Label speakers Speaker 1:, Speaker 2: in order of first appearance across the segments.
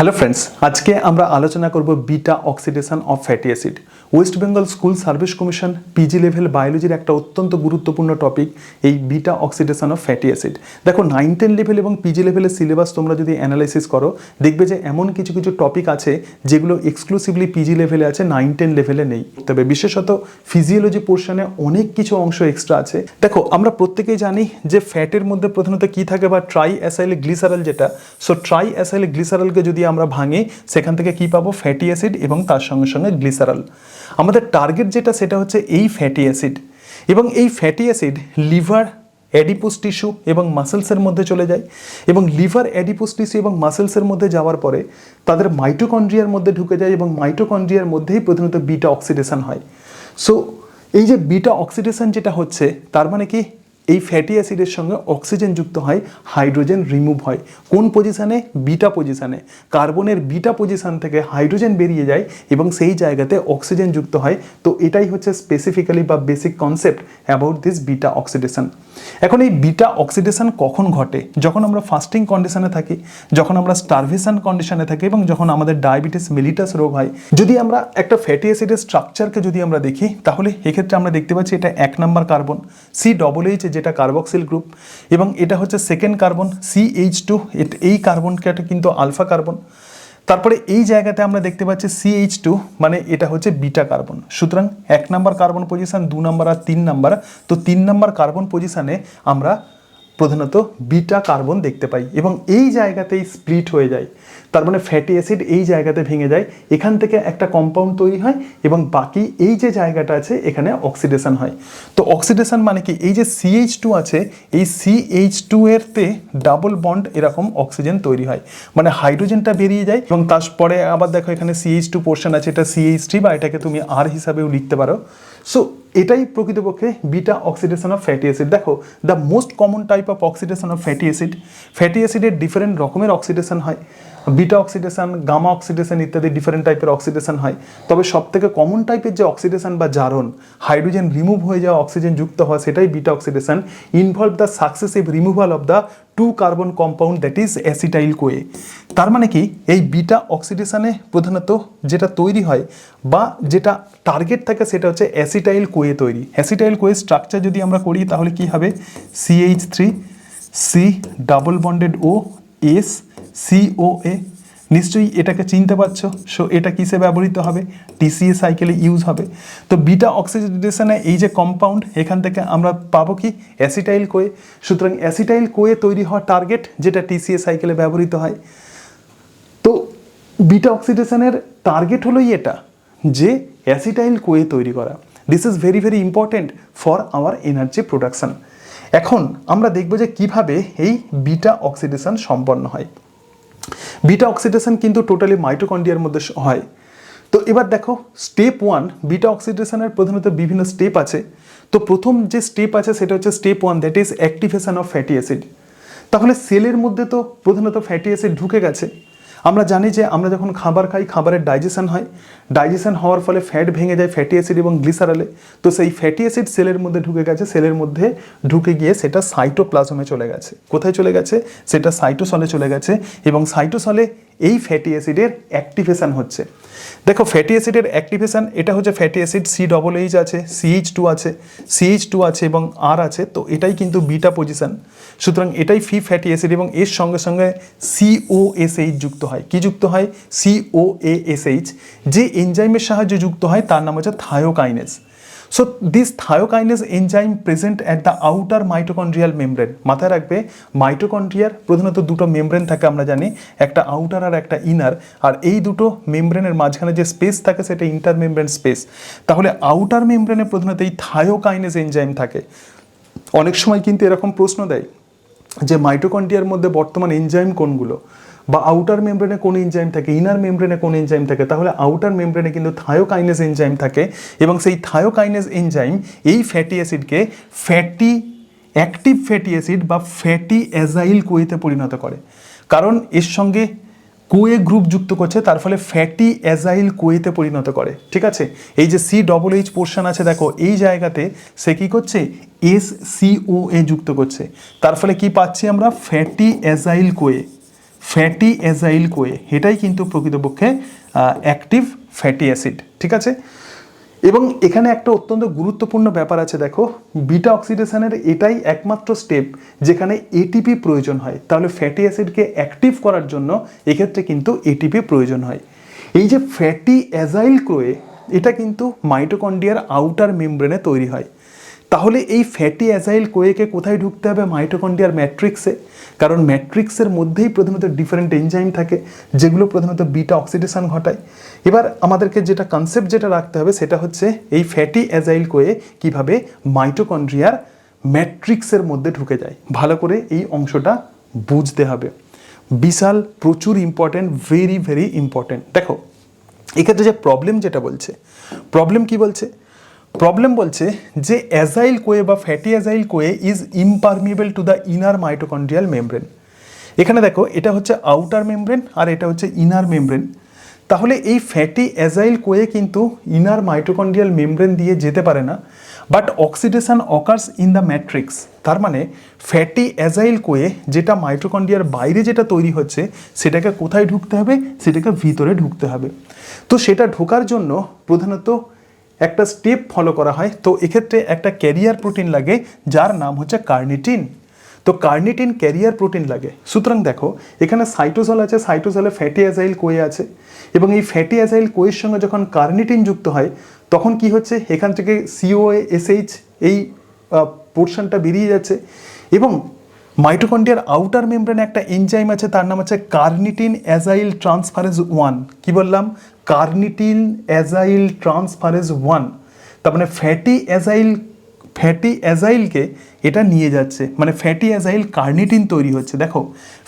Speaker 1: Hello friends, আজকে আমরা আলোচনা করব beta oxidation of fatty acid. West Bengal school service commission PG level বায়োলজির একটা অত্যন্ত গুরুত্বপূর্ণ টপিক এই beta oxidation of fatty acid. দেখো 9-10 লেভেল এবং পিজি লেভেলের সিলেবাস তোমরা যদি অ্যানালাইসিস করো দেখবে যে এমন কিছু কিছু টপিক আছে যেগুলো এক্সক্লুসিভলি পিজি লেভেলে আছে, 9-10 লেভেলে নেই। তবে বিশেষত ফিজিওলজি পোর্শনে অনেক কিছু অংশ এক্সট্রা আছে। দেখো আমরা প্রত্যেকেই জানি যে ফ্যাটের মধ্যে প্রধানত কি থাকে বা ট্রাই অ্যাসাইল গ্লিসারল যেটা, সো ট্রাই অ্যাসাইল গ্লিসারলকে যদি আমরা ভাঙি সেখান থেকে কি পাবো, ফ্যাটি অ্যাসিড এবং তার সঙ্গে সঙ্গে গ্লিসারল। আমাদের টার্গেট যেটা সেটা হচ্ছে এই ফ্যাটি অ্যাসিড, এবং এই fatty acid liver, adipose tissue এবং মাসেলসের মধ্যে চলে যায়, এবং লিভার, অ্যাডিপোস টিস্যু এবং মাসেলসের মধ্যে যাওয়ার পরে তাদের মাইটোকন্ড্রিয়ার মধ্যে ঢুকে যায় এবং মাইটোকন্ড্রিয়ার মধ্যেই প্রধানত বিটা অক্সিডেশন হয়। সো এই যে বিটা অক্সিডেশন যেটা হচ্ছে তার মানে কি, এই ফ্যাটি অ্যাসিডের সঙ্গে অক্সিজেন যুক্ত হয়, হাইড্রোজেন রিমুভ হয়। কোন পজিশানে? বিটা পজিশানে। কার্বনের বিটা পজিশান থেকে হাইড্রোজেন বেরিয়ে যায় এবং সেই জায়গাতে অক্সিজেন যুক্ত হয়। তো এটাই হচ্ছে স্পেসিফিক্যালি বা basic concept about this beta oxidation. এখন এই বিটা অক্সিডেশন কখন ঘটে? যখন আমরা ফাস্টিং কন্ডিশনে থাকি, যখন আমরা স্টারভেশন কন্ডিশনে থাকি এবং যখন আমাদের ডায়াবেটিস মেলিটাস রোগ হয়। যদি আমরা একটা ফ্যাটি অ্যাসিডের স্ট্রাকচারকে যদি আমরা দেখি তাহলে এক্ষেত্রে আমরা দেখতে পাচ্ছি এটা 1 নম্বর কার্বন COOH, যেটা কার্বক্সিল গ্রুপ, এবং এটা হচ্ছে সেকেন্ড কার্বন CH2, এই কার্বনটা কিন্তু আলফা কার্বন। তারপরে এই জায়গাতে আমরা দেখতে পাচ্ছি CH2, মানে এটা হচ্ছে বিটা কার্বন। সুতরাং 1 নম্বর কার্বন পজিশন, 2 নম্বর আর 3 নম্বর। তো 3 নম্বর কার্বন পজিশনে আমরা প্রধানত বিটা কার্বন দেখতে পাই এবং এই জায়গাতেই স্প্লিট হয়ে যায়। তার মানে ফ্যাটি অ্যাসিড এই জায়গাতে ভেঙে যায়, এখান থেকে একটা কম্পাউন্ড তৈরি হয় এবং বাকি এই যে জায়গাটা আছে এখানে অক্সিডেশন হয়। তো অক্সিডেশন মানে কি, এই যে CH2 আছে এই CH2 এরতে ডাবল বন্ড এরকম অক্সিজেন তৈরি হয়, মানে হাইড্রোজেনটা বেরিয়ে যায় এবং তারপরে আবার দেখো এখানে CH2 পোর্শন আছে, এটা CH3 বা এটাকে তুমি R হিসাবেও লিখতে পারো। সো এটাই প্রকৃতপক্ষে beta oxidation of fatty acid. দেখো the most common type of oxidation of fatty acid, fatty অ্যাসিডের ডিফারেন্ট রকমের অক্সিডেশন হয়, বিটা অক্সিডেশন, গামা অক্সিডেশন ইত্যাদি ডিফারেন্ট টাইপের অক্সিডেশন হয়। তবে সব থেকে কমন টাইপের যে অক্সিডেশন বা জারণ, হাইড্রোজেন রিমুভ হয়ে যাওয়া, অক্সিজেন যুক্ত হওয়া, সেটাই beta oxidation. Involve the successive removal of the 2 carbon compound that is acetyl CoA. তার মানে কি, এই বিটা অক্সিডেশনে প্রধানত যেটা তৈরি হয় বা যেটা টার্গেট থাকে সেটা হচ্ছে অ্যাসিটাইল কোয়ে তৈরি। অ্যাসিটাইল কোয়ে স্ট্রাকচার যদি আমরা করি তাহলে কি হবে, CH3 C double bonded O S COA। নিশ্চয়ই এটাকে চিনতে পারছো। সো এটা কিসে ব্যবহৃত হবে? TCA সাইকেলে ইউজ হবে। তো বিটা অক্সিডেশনে এই যে কম্পাউন্ড, এখান থেকে আমরা পাবো কি, অ্যাসিটাইল কোয়ে। সুতরাং অ্যাসিটাইল কোয়ে তৈরি হওয়া টার্গেট যেটা TCA সাইকেলে ব্যবহৃত হয়। তো বিটা অক্সিডেশনের টার্গেট হলোই এটা, যে অ্যাসিটাইল কোয়ে তৈরি করা। This is very very important for our energy production. এখন আমরা দেখব যে কিভাবে এই বিটা অক্সিডেশন সম্পন্ন হয়। বিটা অক্সিডেশন কিন্তু টোটালি মাইটোকন্ড্রিয়ার মধ্যে হয়। তো এবার দেখো স্টেপ 1, বিটা অক্সিডেশনের প্রধানত বিভিন্ন স্টেপ আছে। তো প্রথম যে স্টেপ আছে সেটা হচ্ছে step 1, that is activation of fatty acid. তাহলে সেলের মধ্যে তো প্রধানত ফ্যাটি অ্যাসিড ঢুকে গেছে। আমরা জানি যে আমরা যখন খাবার খাই খাবারের ডাইজেশন হয়, ডাইজেশন হওয়ার ফলে ফ্যাট ভেঙে যায় ফ্যাটি অ্যাসিড এবং গ্লিসারলে। তো সেই ফ্যাটি অ্যাসিড সেলের মধ্যে ঢুকে গেছে, সেলের মধ্যে ঢুকে গিয়ে সেটা সাইটোপ্লাজমে চলে গেছে। কোথায় চলে গেছে? সেটা সাইটোসলে চলে গেছে এবং সাইটোসলে এই ফ্যাটি অ্যাসিডের অ্যাক্টিভেশন হচ্ছে। দেখো ফ্যাটি অ্যাসিডের অ্যাক্টিভেশন, এটা হচ্ছে ফ্যাটি অ্যাসিড COOH আছে, CH2 আছে এবং R আছে। তো এটাই কিন্তু বিটা পজিশন। সুতরাং এটাই ফ্যাটি অ্যাসিড এবং এর সঙ্গে সঙ্গে COSH যুক্ত হয়। কি যুক্ত হয়? COASH, যে এনজাইমের সাহায্যে যুক্ত হয় তার নাম হচ্ছে thiokinase. So this thiokinase enzyme present at the outer mitochondrial membrane. মাথায় রাখবে মাইটোকন্ড্রিয়ার প্রধানত দুটো মেমব্রেন থাকে আমরা জানি, একটা আউটার আর একটা ইনার। আর এই দুটো মেমব্রেনের মাঝখানে যে স্পেস থাকে সেটা ইন্টার মেমব্রেন স্পেস। তাহলে আউটার মেমব্রেনে প্রধানত এই থায়োকাইনেজ এনজাইম থাকে। অনেক সময় কিন্তু এরকম প্রশ্ন দেয় যে মাইটোকন্ড্রিয়ার মধ্যে বর্তমান এনজাইম কোনগুলো, বা আউটার মেমব্রেনে কোন এনজাইম থাকে, ইনার মেমব্রেনে কোন এনজাইম থাকে। তাহলে আউটার মেমব্রেনে কিন্তু থায়োকাইনেজ এনজাইম থাকে এবং সেই থায়োকাইনেজ এনজাইম এই ফ্যাটি অ্যাসিডকে অ্যাক্টিভ ফ্যাটি অ্যাসিড বা ফ্যাটি অ্যাজাইল কোয়েতে পরিণত করে। কারণ এর সঙ্গে কোয়ে গ্রুপ যুক্ত করছে, তার ফলে ফ্যাটি অ্যাজাইল কোয়েতে পরিণত করে। ঠিক আছে, এই যে COOH পোর্শন আছে দেখো, এই জায়গাতে সে কি করছে, SCOA যুক্ত করছে। তার ফলে কি পাচ্ছি আমরা? Fatty acyl Koi. Fatty acyl Koi, এটাই কিন্তু প্রকৃতপক্ষে অ্যাক্টিভ ফ্যাটি অ্যাসিড, ঠিক আছে। এবং এখানে একটা অত্যন্ত গুরুত্বপূর্ণ ব্যাপার আছে, দেখো বিটা অক্সিডেশনের এটাই একমাত্র স্টেপ যেখানে এটিপি প্রয়োজন হয়। তাহলে ফ্যাটি অ্যাসিডকে অ্যাক্টিভ করার জন্য এক্ষেত্রে কিন্তু এটিপি প্রয়োজন হয়। এই যে ফ্যাটি অ্যাজাইল কোয়ে, এটা কিন্তু মাইটোকন্ড্রিয়ার আউটার মেমব্রেনে তৈরি হয়। তাহলে এই ফ্যাটি অ্যাজাইল কোয়েকে কোথায় ঢুকতে হবে? মাইটোকন্ড্রিয়ার ম্যাট্রিক্সে, কারণ ম্যাট্রিক্সের মধ্যেই প্রধানত ডিফারেন্ট এনজাইম থাকে যেগুলো প্রধানত বিটা অক্সিডেশন ঘটায়। এবার আমাদেরকে যেটা কনসেপ্ট যেটা রাখতে হবে সেটা হচ্ছে এই ফ্যাটি অ্যাজাইল কোয়ে কিভাবে মাইটোকন্ড্রিয়ার ম্যাট্রিক্সের মধ্যে ঢুকে যায়, ভালো করে এই অংশটা বুঝতে হবে। বিশাল প্রচুর ইম্পর্টেন্ট, ভেরি ভেরি ইম্পর্টেন্ট। দেখো এক্ষেত্রে যে প্রবলেম যেটা বলছে, প্রবলেম কি বলছে? প্রবলেম বলছে যে অ্যাজাইল কোয়ে বা fatty acyl CoA is impermeable to the inner mitochondrial membrane. এখানে দেখো এটা হচ্ছে আউটার মেমব্রেন আর এটা হচ্ছে ইনার মেমব্রেন। তাহলে এই ফ্যাটি অ্যাজাইল কোয়ে কিন্তু ইনার মাইটোকন্ড্রিয়াল মেমব্রেন দিয়ে যেতে পারে না, but oxidation occurs in the matrix. তার মানে ফ্যাটি অ্যাজাইল কোয়ে যেটা মাইটোকন্ড্রিয়ার বাইরে যেটা তৈরি হচ্ছে সেটাকে কোথায় ঢুকতে হবে? সেটাকে ভিতরে ঢুকতে হবে। তো সেটা ঢোকার জন্য প্রধানত একটা স্টেপ ফলো করা হয়। তো এক্ষেত্রে একটা ক্যারিয়ার প্রোটিন লাগে যার নাম হচ্ছে কার্নিটিন। তো কার্নিটিন ক্যারিয়ার প্রোটিন লাগে। সুতরাং দেখো এখানে সাইটোসল আছে, সাইটোসলে ফ্যাটি অ্যাজাইল কোয়ে আছে এবং এই ফ্যাটি অ্যাজাইল কোয়ের সঙ্গে যখন কার্নিটিন যুক্ত হয় তখন কি হচ্ছে? এখান থেকে COA/SH এই পোর্শনটা বেরিয়ে যাচ্ছে এবং মাইটোকন্ড্রিয়ার আউটার মেমব্রেনে একটা এনজাইম আছে তার নাম হচ্ছে কার্নিটিন অ্যাজাইল ট্রান্সফারেজ 1। কি বললাম? Carnitine agile transferase 1। তার মানে ফ্যাটি অ্যাজাইলকে এটা নিয়ে যাচ্ছে, মানে ফ্যাটি অ্যাজাইল কার্নিটিন তৈরি হচ্ছে। দেখো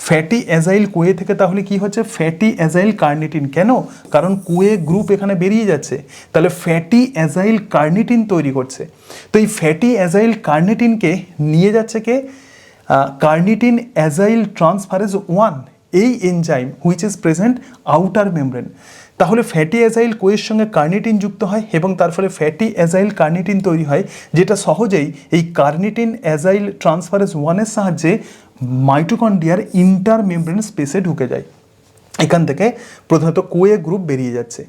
Speaker 1: ফ্যাটি অ্যাজাইল কোয়ে থেকে তাহলে কি হচ্ছে? Fatty agile carnitine. কেন? কারণ কোয়ে গ্রুপ এখানে বেরিয়ে যাচ্ছে, তাহলে ফ্যাটি অ্যাজাইল কার্নিটিন তৈরি করছে। তো এই ফ্যাটি অ্যাজাইল কার্নিটিনকে নিয়ে যাচ্ছে কে? কার্নিটিন অ্যাজাইল ট্রান্সফারেজ 1, এই enzyme which is present outer membrane. তাহলে ফ্যাটি অ্যাজাইল কোয়ের সঙ্গে কার্নিটিন যুক্ত হয় এবং তার ফলে ফ্যাটি অ্যাজাইল কার্নিটিন তৈরি হয়, যেটা সহজেই এই কার্নিটিন অ্যাজাইল ট্রান্সফারেজ 1-এর সাহায্যে মাইটোকন্ড্রিয়ার ইন্টার মেমব্রেন স্পেসে ঢুকে যায়। এখান থেকে প্রধানত কোয়ে গ্রুপ বেরিয়ে যাচ্ছে।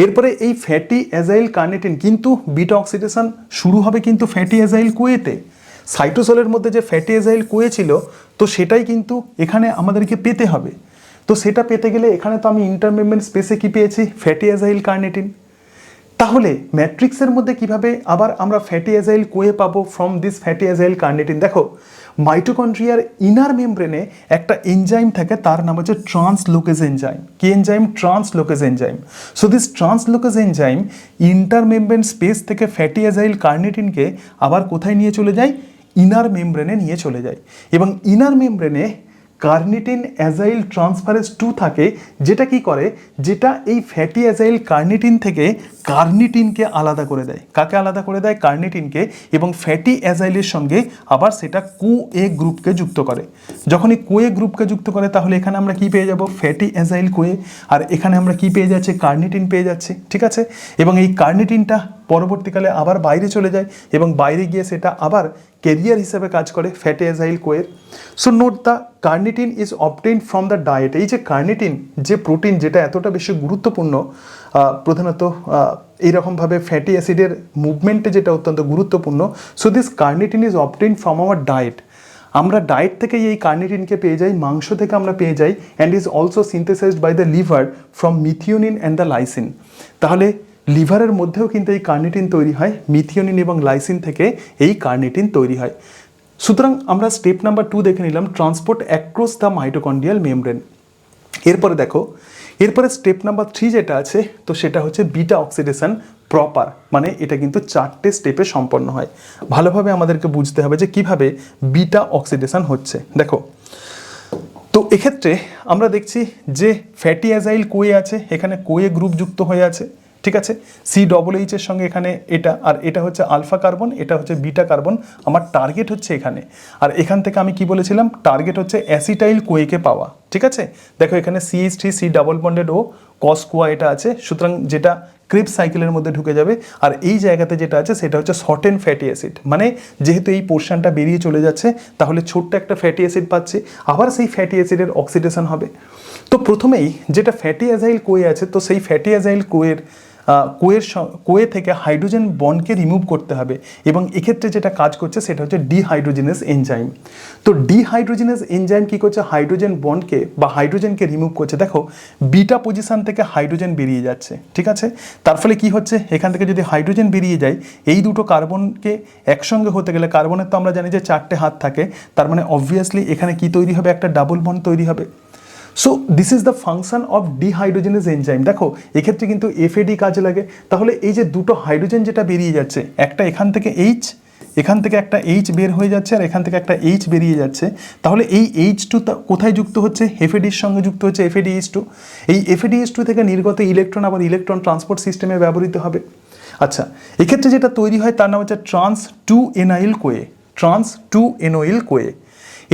Speaker 1: এরপরে এই ফ্যাটি অ্যাজাইল কার্নিটিন কিন্তু বিটা অক্সিডেশন শুরু হবে কিন্তু ফ্যাটি অ্যাজাইল কোয়েতে। সাইটোসলের মধ্যে যে ফ্যাটি অ্যাজাইল কোয়ে ছিল তো সেটাই কিন্তু এখানে আমাদেরকে পেতে হবে। তো সেটা পেতে গেলে এখানে তো আমি ইন্টারমেমব্রেন স্পেসে কি পেয়েছি? Fatty agile carnitine. তাহলে ম্যাট্রিক্সের মধ্যে কিভাবে আবার আমরা ফ্যাটি অ্যাজাইল কোয়ে পাবো from this fatty agile carnitine? দেখো মাইটোকন্ড্রিয়ার ইনার মেমব্রেনে একটা এনজাইম থাকে তার নাম হচ্ছে ট্রান্সলোকেজ এনজাইম। কি enzyme? Translocase enzyme. So this translocase enzyme inter membrane space থেকে ফ্যাটি অ্যাজাইল কার্নিটিনকে আবার কোথায় নিয়ে চলে যায়? ইনার মেমব্রেনে নিয়ে চলে যায় এবং ইনার মেমব্রেনে কার্নিটিন অ্যাজাইল ট্রান্সফারেজ 2 থাকে, যেটা কি করে? যেটা এই ফ্যাটি অ্যাজাইল কার্নিটিন থেকে কার্নিটিনকে আলাদা করে দেয়। কাকে আলাদা করে দেয়? কার্নিটিনকে। এবং ফ্যাটি অ্যাজাইলের সঙ্গে আবার সেটা কোএ গ্রুপকে যুক্ত করে। যখন এই কোএ গ্রুপকে যুক্ত করে তাহলে এখানে আমরা কি পেয়ে যাব? Fatty acyl Koi. আর এখানে আমরা কি পেয়ে যাচ্ছি? কার্নিটিন পেয়ে যাচ্ছি, ঠিক আছে। এবং এই কার্নিটিনটা পরবর্তীকালে আবার বাইরে চলে যায় এবং বাইরে গিয়ে সেটা আবার ক্যারিয়ার হিসেবে কাজ করে ফ্যাটি অ্যাজাইল কোয়ের। So note the carnitine is obtained from the diet. এই যে কার্নিটিন যে প্রোটিন যেটা এতটা বেশি গুরুত্বপূর্ণ, প্রধানত এইরকমভাবে ফ্যাটি অ্যাসিডের মুভমেন্টে যেটা অত্যন্ত গুরুত্বপূর্ণ, so this carnitine is obtained from our diet. আমরা ডায়েট থেকে এই কার্নিটিনকে পেয়ে যাই, মাংস থেকে আমরা পেয়ে যাই, and is also synthesized by the liver from methionine and the lysine. তাহলে লিভারের মধ্যেও কিন্তু এই কার্নিটিন তৈরি হয়, মিথিওনিন এবং লাইসিন থেকে এই কার্নিটিন তৈরি হয়। সুতরাং আমরা স্টেপ নাম্বার 2 দেখে নিলাম, transport across the mitochondrial membrane. এরপরে দেখো, এরপরে স্টেপ নাম্বার 3 যেটা আছে তো সেটা হচ্ছে বিটা অক্সিডেশন প্রপার, মানে এটা কিন্তু 4টে স্টেপে সম্পন্ন হয়। ভালোভাবে আমাদেরকে বুঝতে হবে যে কিভাবে বিটা অক্সিডেশন হচ্ছে। দেখো তো এক্ষেত্রে আমরা দেখছি যে ফ্যাটি অ্যাজাইল কোয়ে আছে, এখানে কোয়ে গ্রুপ যুক্ত হয়ে আছে, ঠিক আছে। COOH এর সঙ্গে এখানে এটা, আর এটা হচ্ছে আলফা কার্বন, এটা হচ্ছে বিটা কার্বন। আমার টার্গেট হচ্ছে এখানে, আর এখান থেকে আমি কি বলেছিলাম? টার্গেট হচ্ছে অ্যাসিটাইল কোয়েকে পাওয়া, ঠিক আছে। দেখো এখানে CH3 C ডাবল বন্ডেড ও কস কোয়া এটা আছে, সুতরাং যেটা ক্রেবস সাইকেলের মধ্যে ঢুকে যাবে। আর এই জায়গাতে যেটা আছে সেটা হচ্ছে শর্টেন ফ্যাটি অ্যাসিড, মানে যেহেতু এই পোর্শনটা বেরিয়ে চলে যাচ্ছে তাহলে ছোট্ট একটা ফ্যাটি অ্যাসিড পাচ্ছি, আবার সেই ফ্যাটি অ্যাসিডের অক্সিডেশন হবে। তো প্রথমেই যেটা ফ্যাটি অ্যাজাইল কোয়ে আছে, তো সেই ফ্যাটি অ্যাজাইল কোয়ে থেকে হাইড্রোজেন বন্ডকে রিমুভ করতে হবে, এবং এক্ষেত্রে যেটা কাজ করছে সেটা হচ্ছে ডিহাইড্রোজেনেস এনজাইম। তো ডিহাইড্রোজেনেস এনজাইম কী করছে, হাইড্রোজেন বন্ডকে বা হাইড্রোজেনকে রিমুভ করছে। দেখো বিটা পজিশন থেকে হাইড্রোজেন বেরিয়ে যাচ্ছে, ঠিক আছে, তার ফলে কি হচ্ছে, এখান থেকে যদি হাইড্রোজেন বেরিয়ে যায়, এই দুটো কার্বনকে একসঙ্গে হতে গেলে, কার্বনের তো আমরা জানি যে 4টে হাত থাকে, তার মানে অবভিয়াসলি এখানে কি তৈরি হবে, একটা ডাবল বন্ড তৈরি হবে। So this is the function of dehydrogenase enzyme. দেখো এক্ষেত্রে কিন্তু এফএডি কাজে লাগে। তাহলে এই যে দুটো হাইড্রোজেন যেটা বেরিয়ে যাচ্ছে, একটা এখান থেকে এইচ, এখান থেকে একটা এইচ বের হয়ে যাচ্ছে, আর এখান থেকে একটা এইচ বেরিয়ে যাচ্ছে, তাহলে এই H2 কোথায় যুক্ত হচ্ছে, এফএডির সঙ্গে যুক্ত হচ্ছে, FADH2। এই FADH2 থেকে নির্গত ইলেকট্রন আবার ইলেকট্রন ট্রান্সপোর্ট সিস্টেমে ব্যবহৃত হবে। আচ্ছা, এক্ষেত্রে যেটা তৈরি হয় তার নাম হচ্ছে ট্রান্স 2-এনাইল কোয়ে, ট্রান্স 2-এনোইল কোয়ে।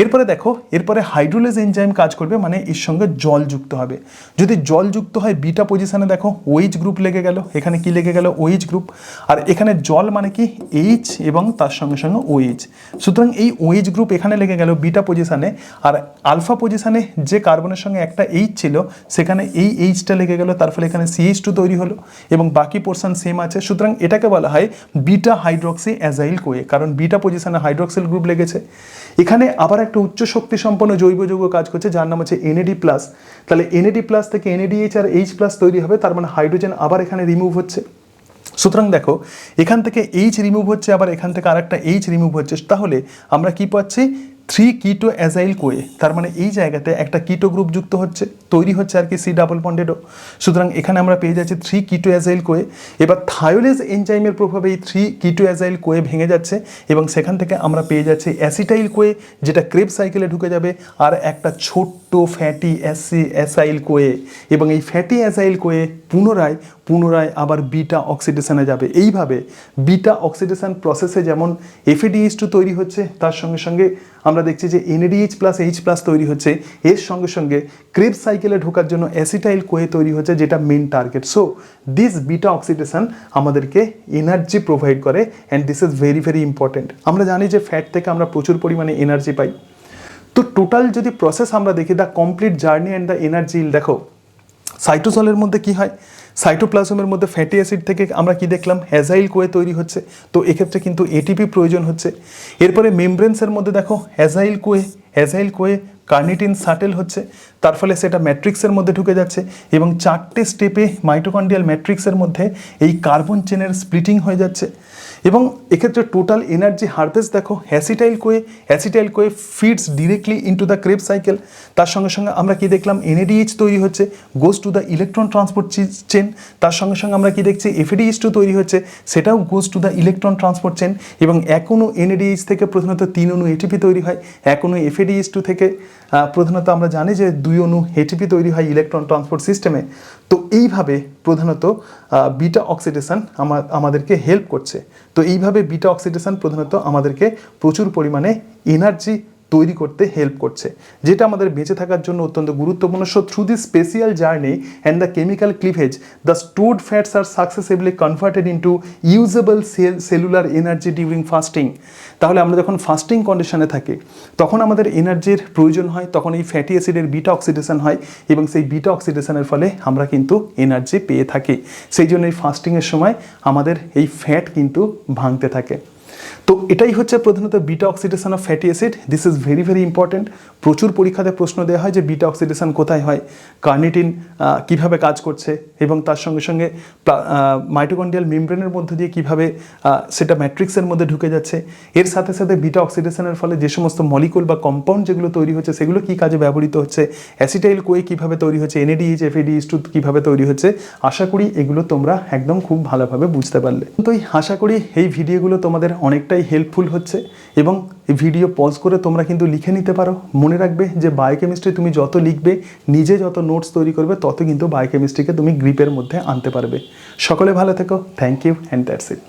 Speaker 1: এরপরে দেখো, এরপরে হাইড্রোলেজ এনজাইম কাজ করবে, মানে এর সঙ্গে জল যুক্ত হবে। যদি জল যুক্ত হয় বিটা পজিশনে, দেখো OH গ্রুপ লেগে গেল, এখানে কি লেগে গেল, OH গ্রুপ, আর এখানে জল মানে কি H এবং তার সঙ্গে সঙ্গে OH। সুতরাং এই OH গ্রুপ এখানে লেগে গেল বিটা পজিশনে, আর আলফা পজিশনে যে কার্বনের সঙ্গে একটা H ছিল সেখানে এই Hটা লেগে গেল, তার ফলে এখানে CH2 তৈরি হলো, এবং বাকি পোর্শন সেম আছে। সুতরাং এটাকে বলা হয় বিটা হাইড্রক্সি অ্যাজাইল কোয়ে, কারণ বিটা পজিশনে হাইড্রক্সিল গ্রুপ লেগেছে। এখানে আবার একটা উচ্চ শক্তি সম্পন্ন জৈব যৌগ কাজ করছে যার নাম হচ্ছে NAD+। তাহলে NAD+ থেকে NADH আর H+ তৈরি হবে, তার মানে হাইড্রোজেন আবার এখানে রিমুভ হচ্ছে। সুতরাং দেখো এখান থেকে H রিমুভ হচ্ছে, আবার এখান থেকে আরেকটা H রিমুভ হচ্ছে, তাহলে আমরা কি পাচ্ছি, 3 কিটো অ্যাজাইল কোয়ে। তার মানে এই জায়গাতে একটা কিটো গ্রুপ যুক্ত হচ্ছে, তৈরি হচ্ছে আর কি C ডাবল বন্ডেডও। সুতরাং এখানে আমরা পেয়ে যাচ্ছি 3 কিটো অ্যাজাইল কোয়ে। এবার থায়োলেজ এনজাইমের প্রভাবে এই 3 কিটো অ্যাজাইল কোয়ে ভেঙে যাচ্ছে, এবং সেখান থেকে আমরা পেয়ে যাচ্ছি অ্যাসিটাইল কোয়ে, যেটা ক্রেবস সাইকেলে ঢুকে যাবে, আর একটা ছোট্ট ফ্যাটি অ্যাসাইল কোয়ে, এবং এই ফ্যাটি অ্যাসাইল কোয়ে পুনরায় আবার বিটা অক্সিডেশনে যাবে। এইভাবে বিটা অক্সিডেশন প্রসেসে যেমন FADH2 তৈরি হচ্ছে, তার সঙ্গে সঙ্গে আমরা দেখছি যে NADH+ H+ তৈরি হচ্ছে, এর সঙ্গে সঙ্গে ক্রেবস সাইকেলে ঢোকার জন্য অ্যাসিটাইল কোয়ে তৈরি হচ্ছে, যেটা main target. So this beta oxidation আমাদেরকে এনার্জি প্রোভাইড করে, and this is very very important. আমরা জানি যে ফ্যাট থেকে আমরা প্রচুর পরিমাণে এনার্জি পাই। তো টোটাল যদি প্রসেস আমরা দেখি, the complete journey and the energy, দেখো সাইটোসলের মধ্যে কি হয়, সাইটোপ্লাজমের মধ্যে ফ্যাটি অ্যাসিড থেকে আমরা কি দেখলাম, অ্যাজাইল কোয়ে তৈরি হচ্ছে। তো এক্ষেত্রে কিন্তু এটিপি প্রয়োজন হচ্ছে। এরপরে মেমব্রেন্সের মধ্যে দেখো অ্যাজাইল কোয়ে কার্নিটিন শাটেল হচ্ছে, তার ফলে সেটা ম্যাট্রিক্সের মধ্যে ঢুকে যাচ্ছে, এবং 4টে স্টেপে মাইটোকন্ড্রিয়াল ম্যাট্রিক্সের মধ্যে এই কার্বন চেনের স্প্লিটিং হয়ে যাচ্ছে। এবং এক্ষেত্রে টোটাল এনার্জি হারভেস্ট দেখো, acetyl CoA feeds directly into the Krebs cycle. তার সঙ্গে সঙ্গে আমরা কি দেখলাম, NADH তৈরি হচ্ছে, goes to the electron transport chain. তার সঙ্গে সঙ্গে আমরা কি দেখছি, FADH2 তৈরি হচ্ছে, সেটাও goes to the electron transport chain. এবং এক অণু NADH থেকে প্রধানত 3 অণু ATP তৈরি হয়, এক অণু FADH2 থেকে প্রধানত আমরা জানি যে 2 অণু ATP তৈরি হয় ইলেকট্রন ট্রান্সপোর্ট সিস্টেমে। তো এইভাবে প্রধানত বিটা অক্সিডেশন আমাদেরকে হেল্প করছে। তো এইভাবে বিটা অক্সিডেশন প্রধানত আমাদেরকে প্রচুর পরিমাণে এনার্জি তৈরি করতে হেল্প করছে, যেটা আমাদের বেঁচে থাকার জন্য অত্যন্ত গুরুত্বপূর্ণ। So through this spatial journey and the chemical cleavage, the stored fats are successively converted into usable cellular energy during fasting. তাহলে আমরা যখন ফাস্টিং কন্ডিশনে থাকি তখন আমাদের এনার্জির প্রয়োজন হয়, তখন এই ফ্যাটি অ্যাসিডের বিটা অক্সিডেশন হয়, এবং সেই বিটা অক্সিডেশনের ফলে আমরা কিন্তু এনার্জি পেয়ে থাকি। সেই জন্য এই ফাস্টিংয়ের সময় আমাদের এই ফ্যাট কিন্তু ভাঙতে থাকে। তো এটাই হচ্ছে প্রধানত beta oxidation of fatty acid. This is very very important. প্রচুর পরীক্ষাতে প্রশ্ন দেওয়া হয় যে বিটা অক্সিডেশন কোথায় হয়, কার্নিটিন কিভাবে কাজ করছে, এবং তার সঙ্গে সঙ্গে মাইটোকন্ড্রিয়াল মেমব্রেনের মধ্যে দিয়ে কিভাবে সেটা ম্যাট্রিক্সের মধ্যে ঢুকে যাচ্ছে। এর সাথে সাথে বিটা অক্সিডেশনের ফলে যে সমস্ত মলিকুল বা কম্পাউন্ড যেগুলো তৈরি হচ্ছে সেগুলো কী কাজে ব্যবহৃত হচ্ছে, অ্যাসিটাইল কোয়ে কীভাবে তৈরি হচ্ছে, NADH FADH2 কীভাবে তৈরি হচ্ছে। আশা করি এগুলো তোমরা একদম খুব ভালোভাবে বুঝতে পারলে। তো আশা করি এই ভিডিওগুলো তোমাদের অনেকটাই হেল্পফুল হচ্ছে, এবং এই ভিডিও পজ করে তোমরা কিন্তু লিখে নিতে পারো। মনে রাখবে যে বায়োকেমিস্ট্রি তুমি যত লিখবে, নিজে যত নোটস তৈরি করবে, তত কিন্তু বায়োকেমিস্ট্রিকে তুমি গ্রিপের মধ্যে আনতে পারবে। সকলে ভালো থেকো। Thank you and that's it.